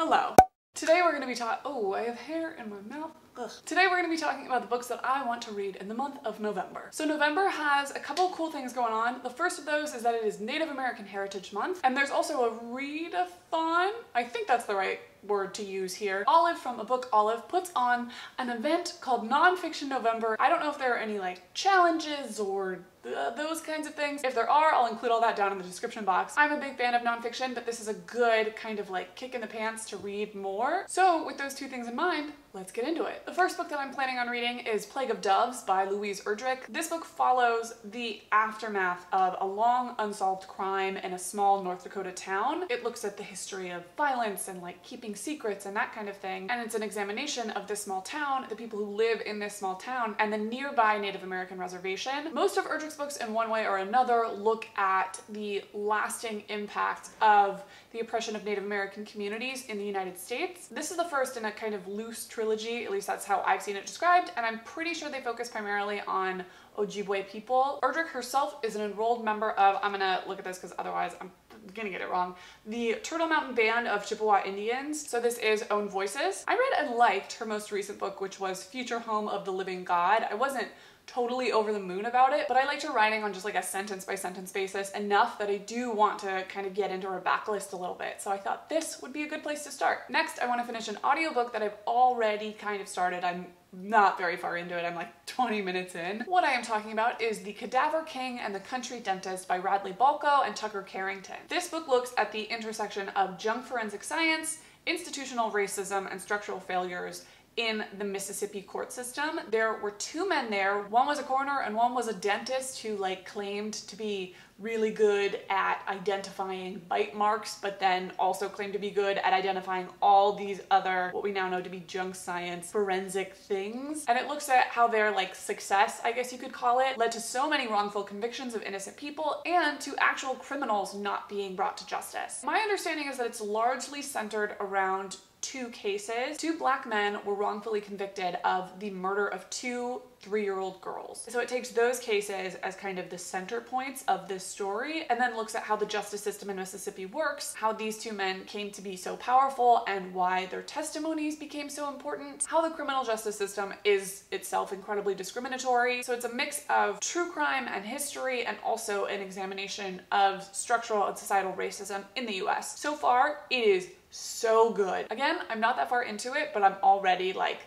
Hello. Today we're going to be talking— oh, I have hair in my mouth. Ugh. Today we're going to be talking about the books that I want to read in the month of November. So November has a couple cool things going on. The first of those is that it is Native American Heritage Month, and there's also a readathon. I think that's the right word to use here. Olive from A Book Olive puts on an event called NonfictionNovember. I don't know if there are any like challenges or those kinds of things. If there are, I'll include all that down in the description box. I'm a big fan of nonfiction, but this is a good kind of like kick in the pants to read more. So with those two things in mind, let's get into it. The first book that I'm planning on reading is Plague of Doves by Louise Erdrich. This book follows the aftermath of a long unsolved crime in a small North Dakota town. It looks at the history of violence and like keeping secrets and that kind of thing. And it's an examination of this small town, the people who live in this small town, and the nearby Native American reservation. Most of Erdrich's books in one way or another look at the lasting impact of the oppression of Native American communities in the United States. This is the first in a kind of loose trilogy, at least that's how I've seen it described, and I'm pretty sure they focus primarily on Ojibwe people. Erdrich herself is an enrolled member of— I'm gonna look at this because otherwise I'm gonna get it wrong— the Turtle Mountain Band of Chippewa Indians. So this is Own Voices. I read and liked her most recent book, which was Future Home of the Living God. I wasn't totally over the moon about it, but I liked her writing on just like a sentence by sentence basis enough that I do want to kind of get into her backlist a little bit. So I thought this would be a good place to start. Next, I want to finish an audiobook that I've already kind of started. I'm not very far into it. I'm like 20 minutes in. What I am talking about is The Cadaver King and the Country Dentist by Radley Balko and Tucker Carrington. This book looks at the intersection of junk forensic science, institutional racism, and structural failures in the Mississippi court system. There were two men there. One was a coroner and one was a dentist who like claimed to be really good at identifying bite marks, but then also claimed to be good at identifying all these other, what we now know to be junk science, forensic things. And it looks at how their like success, I guess you could call it, led to so many wrongful convictions of innocent people and to actual criminals not being brought to justice. My understanding is that it's largely centered around two cases. Two black men were wrongfully convicted of the murder of two 3-year-old girls. So it takes those cases as kind of the center points of this story and then looks at how the justice system in Mississippi works, how these two men came to be so powerful and why their testimonies became so important, how the criminal justice system is itself incredibly discriminatory. So it's a mix of true crime and history and also an examination of structural and societal racism in the US. So far, it is so good. Again, I'm not that far into it, but I'm already like,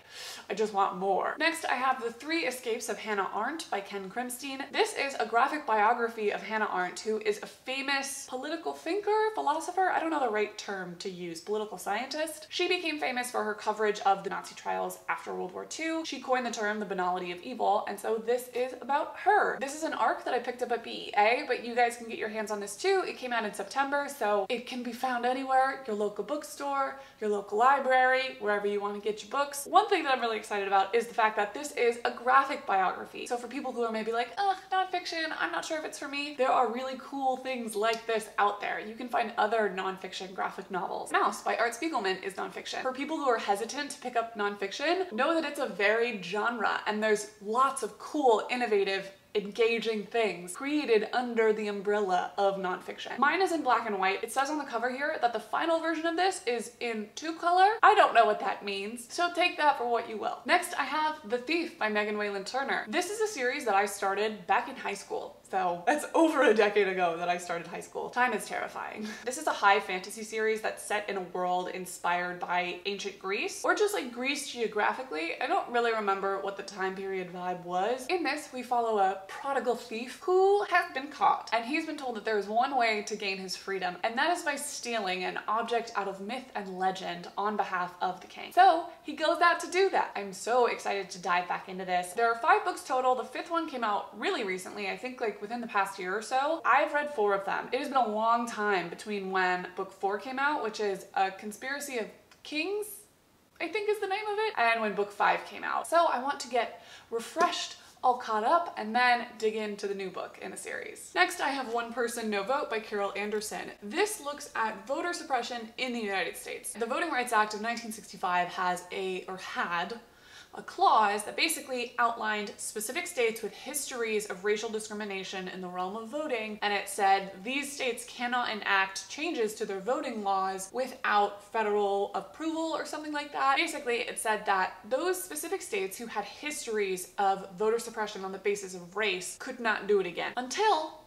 I just want more. Next, I have The Three Escapes of Hannah Arendt by Ken Crimstein. This is a graphic biography of Hannah Arendt, who is a famous political thinker, philosopher, I don't know the right term to use, political scientist. She became famous for her coverage of the Nazi trials after World War II. She coined the term the banality of evil, and so this is about her. This is an arc that I picked up at BEA, but you guys can get your hands on this too. It came out in September, so it can be found anywhere, your local bookstore, your local library, wherever you want to get your books. One thing that I'm really excited about is the fact that this is a graphic biography. So for people who are maybe like, ugh, nonfiction, I'm not sure if it's for me, there are really cool things like this out there. You can find other nonfiction graphic novels. Mouse by Art Spiegelman is nonfiction. For people who are hesitant to pick up nonfiction, know that it's a varied genre and there's lots of cool, innovative, engaging things created under the umbrella of nonfiction. Mine is in black and white. It says on the cover here that the final version of this is in 2-color. I don't know what that means, so take that for what you will. Next, I have The Thief by Megan Whalen Turner. This is a series that I started back in high school. So that's over a decade ago that I started high school. Time is terrifying. This is a high fantasy series that's set in a world inspired by ancient Greece, or just like Greece geographically. I don't really remember what the time period vibe was. In this, we follow a prodigal thief who has been caught, and he's been told that there is one way to gain his freedom, and that is by stealing an object out of myth and legend on behalf of the king. So he goes out to do that. I'm so excited to dive back into this. There are 5 books total. The 5th one came out really recently, I think like within the past year or so. I've read 4 of them. It has been a long time between when book 4 came out, which is A Conspiracy of Kings, I think is the name of it, and when book 5 came out. So I want to get refreshed, all caught up, and then dig into the new book in the series. Next, I have One Person, No Vote by Carol Anderson. This looks at voter suppression in the United States. The Voting Rights Act of 1965 has had a clause that basically outlined specific states with histories of racial discrimination in the realm of voting, and it said these states cannot enact changes to their voting laws without federal approval or something like that. Basically, it said that those specific states who had histories of voter suppression on the basis of race could not do it again until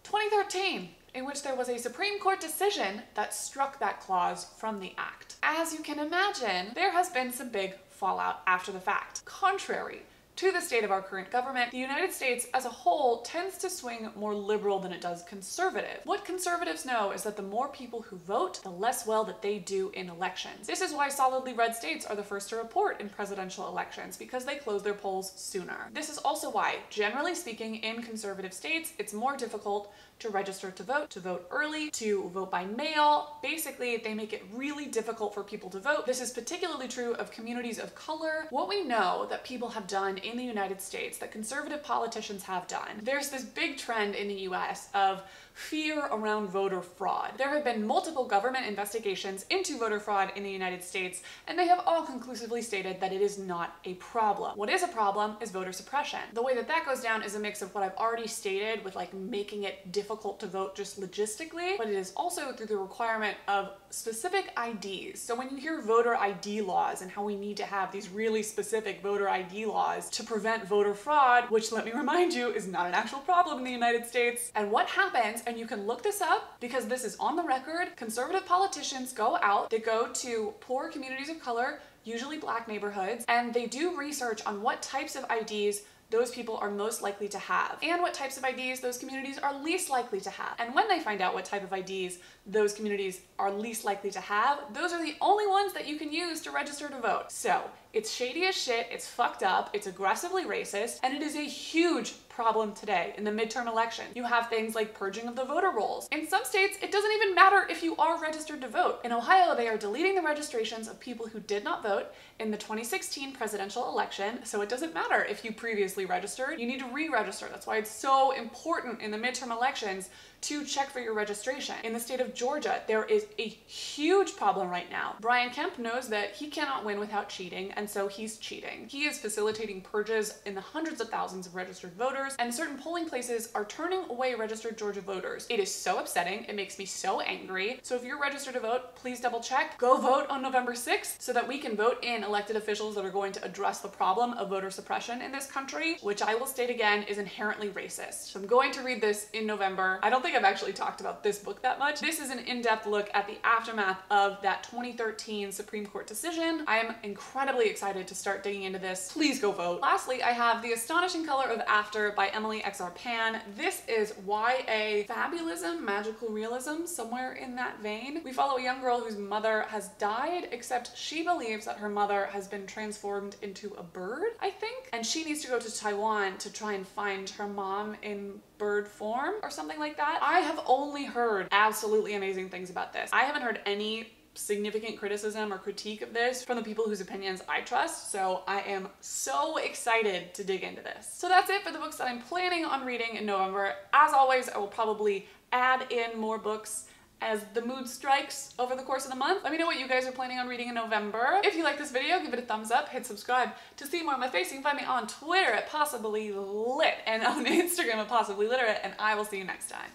2013, in which there was a Supreme Court decision that struck that clause from the act. As you can imagine, there has been some big fallout after the fact. Contrary to the state of our current government, the United States as a whole tends to swing more liberal than it does conservative. What conservatives know is that the more people who vote, the less well that they do in elections. This is why solidly red states are the first to report in presidential elections, because they close their polls sooner. This is also why, generally speaking, in conservative states, it's more difficult to register to vote early, to vote by mail. Basically, they make it really difficult for people to vote. This is particularly true of communities of color. What we know that people have done in the United States, that conservative politicians have done, there's this big trend in the US of fear around voter fraud. There have been multiple government investigations into voter fraud in the United States, and they have all conclusively stated that it is not a problem. What is a problem is voter suppression. The way that that goes down is a mix of what I've already stated with like making it difficult to vote just logistically, but it is also through the requirement of specific IDs. So when you hear voter ID laws and how we need to have these really specific voter ID laws to prevent voter fraud, which let me remind you is not an actual problem in the United States. And what happens, and you can look this up because this is on the record, conservative politicians go out, they go to poor communities of color, usually black neighborhoods, and they do research on what types of IDs those people are most likely to have, and what types of IDs those communities are least likely to have. And when they find out what type of IDs those communities are least likely to have, those are the only ones that you can use to register to vote. So it's shady as shit, it's fucked up, it's aggressively racist, and it is a huge problem today in the midterm election. You have things like purging of the voter rolls. In some states, it doesn't even matter if you are registered to vote. In Ohio, they are deleting the registrations of people who did not vote in the 2016 presidential election, so it doesn't matter if you previously registered. You need to re-register. That's why it's so important in the midterm elections to check for your registration. In the state of Georgia, there is a huge problem right now. Brian Kemp knows that he cannot win without cheating, and so he's cheating. He is facilitating purges in the hundreds of thousands of registered voters, and certain polling places are turning away registered Georgia voters. It is so upsetting. It makes me so angry. So if you're registered to vote, please double check. Go vote on November 6th so that we can vote in elected officials that are going to address the problem of voter suppression in this country, which I will state again is inherently racist. So I'm going to read this in November. I don't think I've actually talked about this book that much. This is an in-depth look at the aftermath of that 2013 Supreme Court decision. I am incredibly excited to start digging into this. Please go vote. Lastly, I have The Astonishing Color of After by Emily X.R. Pan. This is YA fabulism, magical realism, somewhere in that vein. We follow a young girl whose mother has died, except she believes that her mother has been transformed into a bird, I think, and she needs to go to Taiwan to try and find her mom in bird form or something like that. I have only heard absolutely amazing things about this. I haven't heard any significant criticism or critique of this from the people whose opinions I trust, so I am so excited to dig into this. So that's it for the books that I'm planning on reading in November. As always, I will probably add in more books as the mood strikes over the course of the month. Let me know what you guys are planning on reading in November. If you like this video, give it a thumbs up, hit subscribe to see more of my face. You can find me on Twitter at possiblylit and on Instagram at possiblyliterate, and I will see you next time.